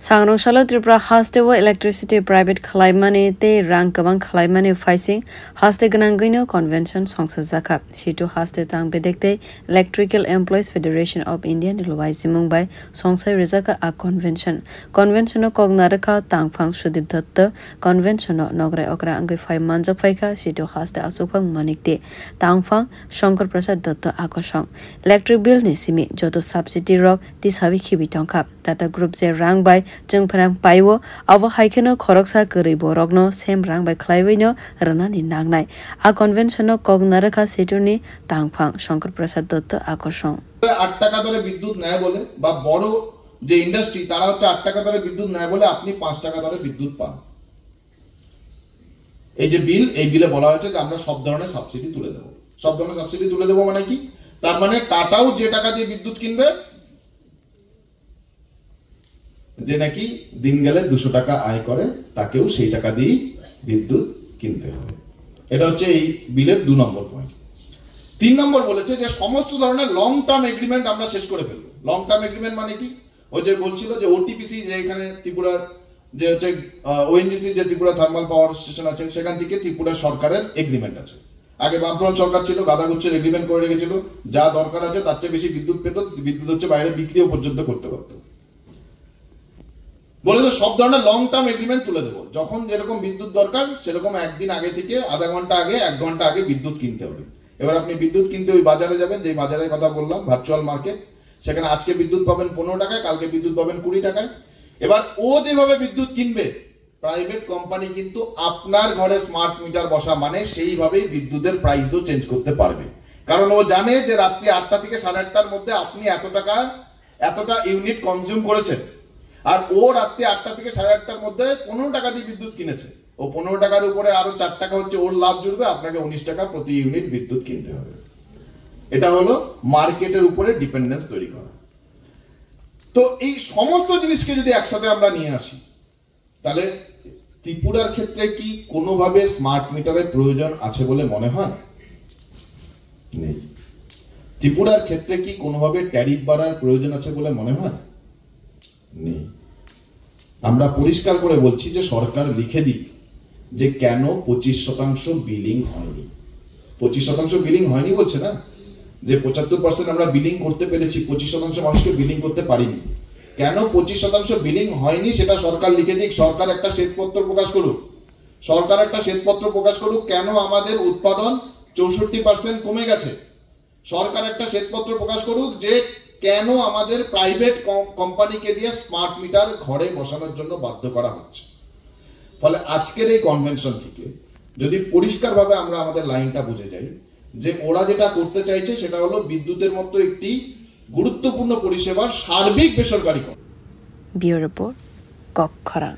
Sangrongshalo Tripura haste wo electricity private khalaimani te rang kabang khalaimani faising haste ganangino convention songsa zakap shitu haste tang bedekte Electrical Employees Federation of India nilwaisi mumbai songsa rizaka a convention kognaraka tangphang sudip datta convention nogre okra angai phai manjak phaika shitu haste asukphang manikte tangphang Shankar Prasad datta akosong electric bill ni simi joto subsidy rock tishabi khibi tongkap Tata Group je rang by Jung Parang Paiwo, Ava Haikeno Koroksa Kuribo Rogno, same rang by Clivino, Ranani Nagnai. A conventional Cognaraka Situni, Tangpang, Shankar Prasad Dutta Akosong. 8 টাকা ধরে বিদ্যুৎ নেয় বলে বা বড় যে industry তারা হচ্ছে 8 টাকা ধরে বিদ্যুৎ নেয় বলে আপনি 5 টাকা ধরে বিদ্যুৎ পান এই যে বিল এই বিলে বলা হয়েছে যে আমরা সব ধরনের সাবসিডি তুলে দেব সব ধরনের সাবসিডি তুলে দেব মানে কি তার মানে টাটাও যে টাকা দিয়ে বিদ্যুৎ কিনবে যে নাকি দিন গেলে 200 টাকা আয় করে তাকেও সেই টাকা দিয়ে বিদ্যুৎ কিনতে হবে এটা হচ্ছে এই বিলের 2 নম্বর পয়েন্ট 3 নম্বর বলেছে যে সমস্ত ধরনের লং টার্ম এগ্রিমেন্ট আমরা শেষ করে ফেলব লং টার্ম এগ্রিমেন্ট মানে কি ওই যে বলছিল যে ওটিপিসি যে এখানে ত্রিপুরা যে হচ্ছে ওএনজিসি যে ত্রিপুরা থার্মাল পাওয়ার স্টেশন আছে সেখান থেকে ত্রিপুরা সরকারের এগ্রিমেন্ট আছে আগে বামফ্রন্ট সরকার ছিল গাদাগুচ্ছের এগ্রিমেন্ট করে রেখেছিল যা দরকার আছে তার চেয়ে বেশি বিদ্যুৎ পেত বিদ্যুৎ হচ্ছে বাইরে বিক্রিও পর্যন্ত করতে পারত বলে যে সব ধরনের লং টার্ম এগ্রিমেন্ট তুলে দেবো যখন যেরকম বিদ্যুৎ দরকার সেরকম একদিন আগে থেকে আধা ঘন্টা আগে 1 ঘন্টা আগে বিদ্যুৎ কিনতে হবে এবার আপনি বিদ্যুৎ কিনতে ওই বাজারে যাবেন যে বাজারের কথা বললাম ভার্চুয়াল মার্কেট সেখানে আজকে বিদ্যুৎ পাবেন 15 টাকায় কালকে বিদ্যুৎ পাবেন 20 টাকায় এবার ও যেভাবে বিদ্যুৎ কিনবে প্রাইভেট কোম্পানি কিন্তু আপনার ঘরে স্মার্ট মিটার বসা মানে সেইভাবেই বিদ্যুতের প্রাইসও চেঞ্জ করতে পারবে কারণ ও জানে যে রাত্রি 8টা থেকে 8:30টার মধ্যে আপনি এতটা ইউনিট কনজিউম করেছেন আর ও রাত্রি 8টা থেকে 8:30টার মধ্যে 15 টাকা দিয়ে বিদ্যুৎ কিনেছে ও 15 টাকার উপরে আরো 4 টাকা হচ্ছে ওর লাভ জুড়বে আপনাকে 19 টাকা প্রতি ইউনিট বিদ্যুৎ কিনতে হবে এটা হলো মার্কেটের উপরে ডিপেন্ডেন্স তৈরি করা তো এই সমস্ত জিনিসকে যদি একসাথে আমরা নিয়ে আসি তাহলে ত্রিপুরার ক্ষেত্রে কি কোনোভাবে স্মার্ট মিটারের প্রয়োজন আছে বলে মনে হয় নেই ত্রিপুরার ক্ষেত্রে কি কোনোভাবে ট্যারিফ বাড়ার প্রয়োজন আছে বলে মনে হয় নেই আমরা পরিষ্কার করে বলছি যে সরকার লিখে দিক যে কেন 25% বিলিং হয়নি 25% বিলিং হয়নি বলছে না যে 75% আমরা বিলিং করতে পেরেছি 25% মানুষকে বিলিং করতে পারিনি কেন 25% বিলিং হয়নি সেটা সরকার লিখে দিক সরকার একটা শ্বেতপত্র প্রকাশ করুক কেন আমাদের উৎপাদন 64% কমে গেছে সরকার একটা শ্বেতপত্র প্রকাশ করুক যে কেন আমাদের প্রাইভেট কোম্পানিকে দিয়ে স্মার্ট মিটার ঘরে বসানোর জন্য বাধ্য করা হচ্ছে ফলে আজকের এই কনভেনশন থেকে যদি পরিষ্কারভাবে আমরা আমাদের লাইনটা বুঝে যাই যে ওরা যেটা করতে চাইছে সেটা হলো বিদ্যুতের মতো একটি গুরুত্বপূর্ণ পরিষেবার সার্বিক বেসরকারীকরণ ব্যুরো রিপোর্ট কক্ষরা